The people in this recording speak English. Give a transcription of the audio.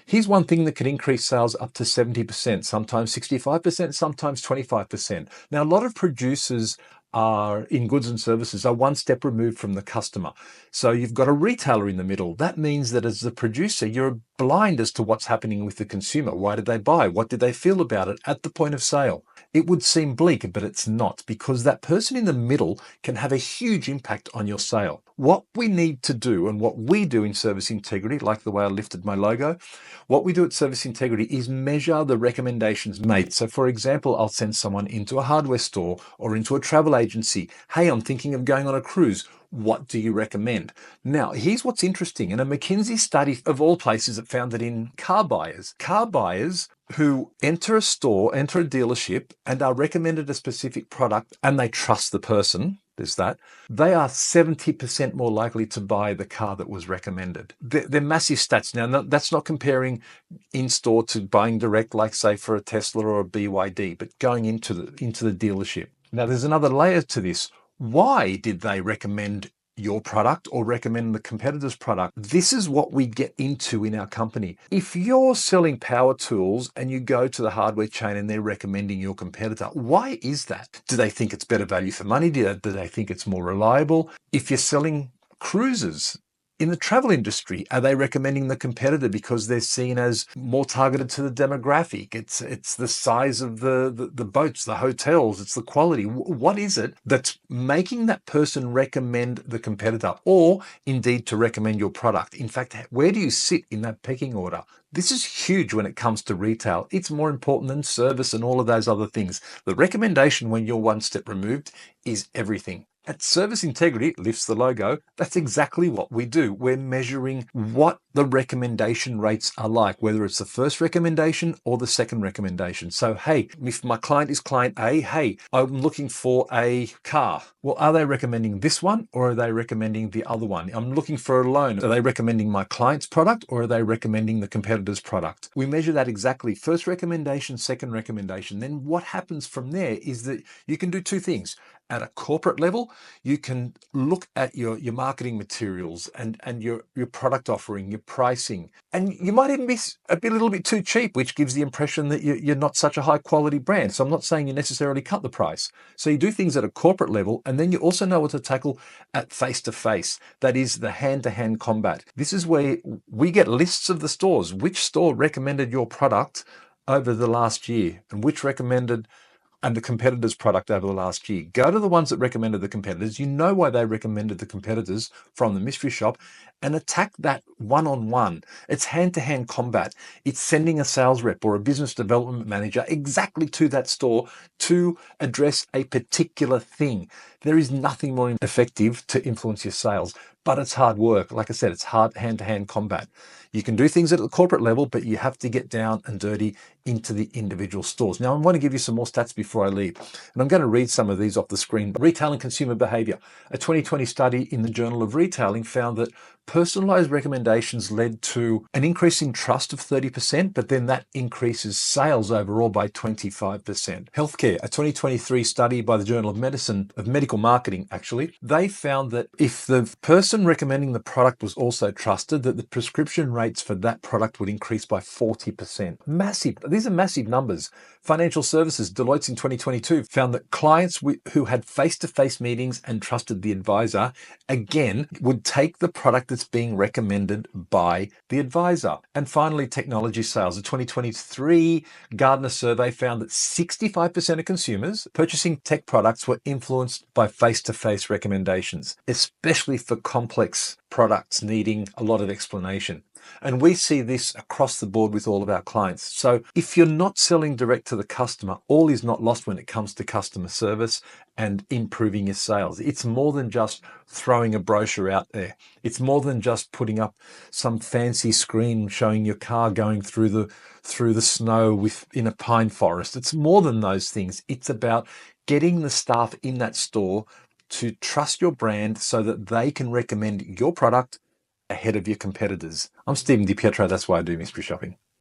Here's one thing that can increase sales up to 70%, sometimes 65%, sometimes 25%. Now, a lot of producers are in goods and services are one step removed from the customer. So you've got a retailer in the middle. That means that as the producer, you're blind as to what's happening with the consumer. Why did they buy? What did they feel about it at the point of sale? It would seem bleak, but it's not, because that person in the middle can have a huge impact on your sale. What we need to do, and what we do in Service Integrity, like the way I lifted my logo, what we do at Service Integrity is measure the recommendations made. So for example, I'll send someone into a hardware store or into a travel agency. Hey, I'm thinking of going on a cruise. What do you recommend? Now, here's what's interesting. In a McKinsey study of all places, it found that in car buyers who enter a store, enter a dealership, and are recommended a specific product and they trust the person, there's that, they are 70% more likely to buy the car that was recommended. They're massive stats. Now, that's not comparing in-store to buying direct, like say for a Tesla or a BYD, but going into the dealership. Now, there's another layer to this. Why did they recommend your product or recommend the competitor's product? This is what we get into in our company. If you're selling power tools and you go to the hardware chain and they're recommending your competitor, why is that? Do they think it's better value for money? Do they think it's more reliable? If you're selling cruises, in the travel industry, are they recommending the competitor because they're seen as more targeted to the demographic? It's the size of the boats, the hotels, it's the quality. What is it that's making that person recommend the competitor, or indeed to recommend your product? In fact, where do you sit in that pecking order? This is huge when it comes to retail. It's more important than service and all of those other things. The recommendation when you're one step removed is everything. At Service Integrity, lifts the logo, that's exactly what we do. We're measuring what the recommendation rates are like, whether it's the first recommendation or the second recommendation. So, hey, if my client is client A, hey, I'm looking for a car. Well, are they recommending this one or are they recommending the other one? I'm looking for a loan. Are they recommending my client's product or are they recommending the competitor's product? We measure that exactly. First recommendation, second recommendation. Then what happens from there is that you can do two things. At a corporate level, you can look at your marketing materials and your product offering, your pricing, and you might even be a little bit too cheap, which gives the impression that you're not such a high quality brand. So I'm not saying you necessarily cut the price. So you do things at a corporate level, and then you also know what to tackle at face-to-face. That is the hand-to-hand combat. This is where we get lists of the stores. Which store recommended your product over the last year, and which recommended and the competitor's product over the last year. Go to the ones that recommended the competitors. You know why they recommended the competitors from the mystery shop, and attack that one-on-one. It's hand-to-hand combat. It's sending a sales rep or a business development manager exactly to that store to address a particular thing. There is nothing more effective to influence your sales, but it's hard work. Like I said, it's hard hand-to-hand combat. You can do things at the corporate level, but you have to get down and dirty into the individual stores. Now, I want to give you some more stats before I leave, and I'm going to read some of these off the screen. Retail and consumer behavior. A 2020 study in the Journal of Retailing found that personalized recommendations led to an increase in trust of 30%, but then that increases sales overall by 25%. Healthcare, a 2023 study by the Journal of Medicine, of Medical Marketing, actually, they found that if the person recommending the product was also trusted, that the prescription rates for that product would increase by 40%. Massive. These are massive numbers. Financial services, Deloitte's in 2022 found that clients who had face-to-face meetings and trusted the advisor, again, would take the product that's being recommended by the advisor. And finally, technology sales. A 2023 Gartner survey found that 65% of consumers purchasing tech products were influenced by face-to-face recommendations, especially for complex products needing a lot of explanation. And we see this across the board with all of our clients. So if you're not selling direct to the customer, all is not lost when it comes to customer service and improving your sales. It's more than just throwing a brochure out there. It's more than just putting up some fancy screen showing your car going through the snow in a pine forest. It's more than those things. It's about getting the staff in that store to trust your brand so that they can recommend your product ahead of your competitors. I'm Stephen DiPietro. That's why I do mystery shopping.